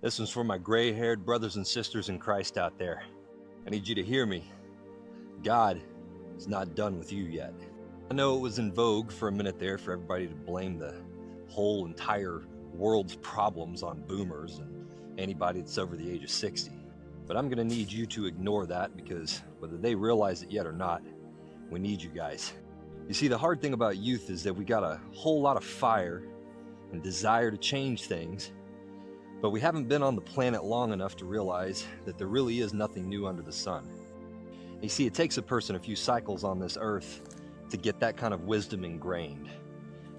This one's for my gray-haired brothers and sisters in Christ out there. I need you to hear me. God is not done with you yet. I know it was in vogue for a minute there for everybody to blame the whole entire world's problems on boomers and anybody that's over the age of 60. But I'm gonna need you to ignore that, because whether they realize it yet or not, we need you guys. You see, the hard thing about youth is that we got a whole lot of fire and desire to change things, but we haven't been on the planet long enough to realize that there really is nothing new under the sun. You see, it takes a person a few cycles on this earth to get that kind of wisdom ingrained.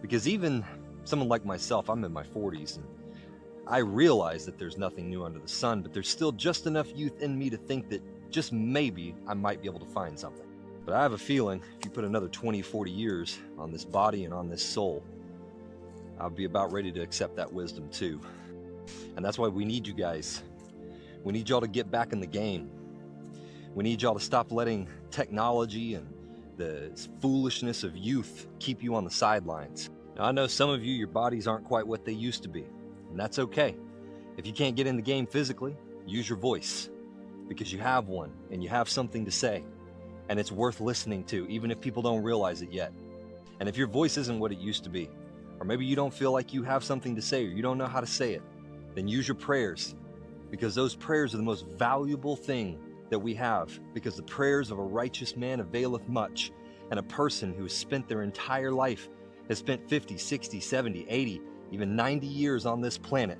Because even someone like myself, I'm in my 40s, and I realize that there's nothing new under the sun, but there's still just enough youth in me to think that just maybe I might be able to find something. But I have a feeling if you put another 20, 40 years on this body and on this soul, I'll be about ready to accept that wisdom too. And that's why we need you guys. We need y'all to get back in the game. We need y'all to stop letting technology and the foolishness of youth keep you on the sidelines. Now, I know some of you, your bodies aren't quite what they used to be, and that's okay. If you can't get in the game physically, use your voice, because you have one and you have something to say, and it's worth listening to, even if people don't realize it yet. And if your voice isn't what it used to be, or maybe you don't feel like you have something to say, or you don't know how to say it, then use your prayers, because those prayers are the most valuable thing that we have, because the prayers of a righteous man availeth much. And a person who has spent their entire life, has spent 50, 60, 70, 80, even 90 years on this planet.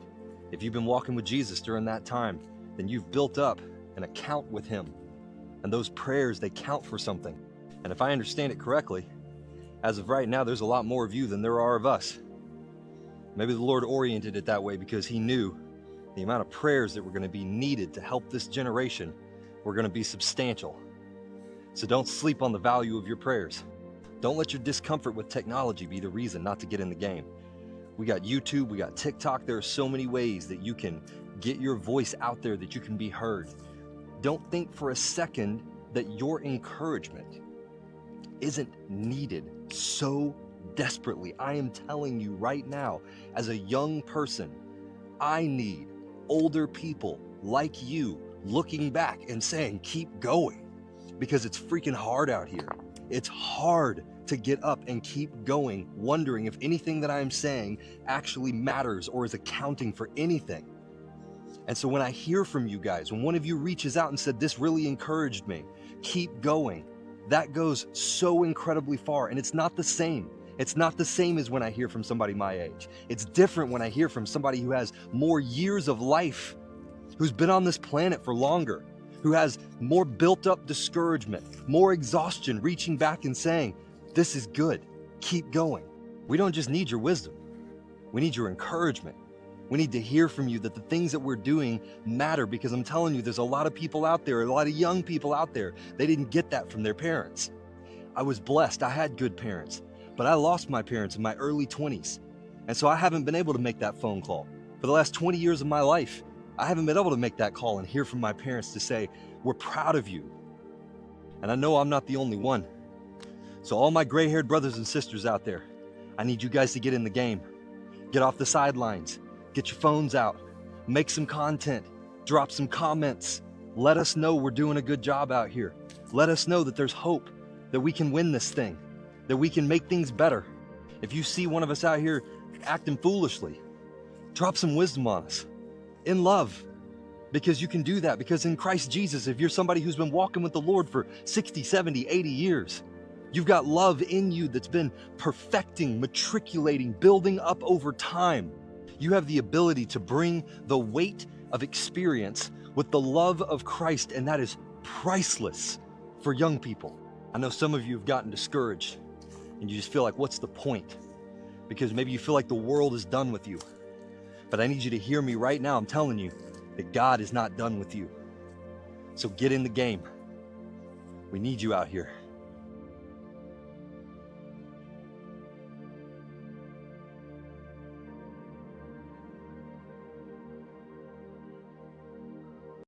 If you've been walking with Jesus during that time, then you've built up an account with him. And those prayers, they count for something. And if I understand it correctly, as of right now, there's a lot more of you than there are of us. Maybe the Lord oriented it that way because he knew the amount of prayers that were going to be needed to help this generation were going to be substantial. So don't sleep on the value of your prayers. Don't let your discomfort with technology be the reason not to get in the game. We got YouTube, we got TikTok. There are so many ways that you can get your voice out there, that you can be heard. Don't think for a second that your encouragement isn't needed so desperately. I am telling you right now, as a young person, I need older people like you looking back and saying, keep going, because it's freaking hard out here. It's hard to get up and keep going, wondering if anything that I'm saying actually matters or is accounting for anything. And so when I hear from you guys, when one of you reaches out and said, this really encouraged me, keep going, that goes so incredibly far. And it's not the same. It's not the same as when I hear from somebody my age. It's different when I hear from somebody who has more years of life, who's been on this planet for longer, who has more built up discouragement, more exhaustion, reaching back and saying, this is good, keep going. We don't just need your wisdom, we need your encouragement. We need to hear from you that the things that we're doing matter, because I'm telling you, there's a lot of people out there, a lot of young people out there, they didn't get that from their parents. I was blessed, I had good parents, but I lost my parents in my early 20s. And so I haven't been able to make that phone call. For the last 20 years of my life, I haven't been able to make that call and hear from my parents to say, we're proud of you. And I know I'm not the only one. So all my gray-haired brothers and sisters out there, I need you guys to get in the game. Get off the sidelines, get your phones out, make some content, drop some comments. Let us know we're doing a good job out here. Let us know that there's hope, that we can win this thing, that we can make things better. If you see one of us out here acting foolishly, drop some wisdom on us. In love, because you can do that, because in Christ Jesus, if you're somebody who's been walking with the Lord for 60, 70, 80 years, you've got love in you that's been perfecting, matriculating, building up over time. You have the ability to bring the weight of experience with the love of Christ, and that is priceless for young people. I know some of you have gotten discouraged and you just feel like, what's the point? Because maybe you feel like the world is done with you. But I need you to hear me right now. I'm telling you that God is not done with you. So get in the game. We need you out here.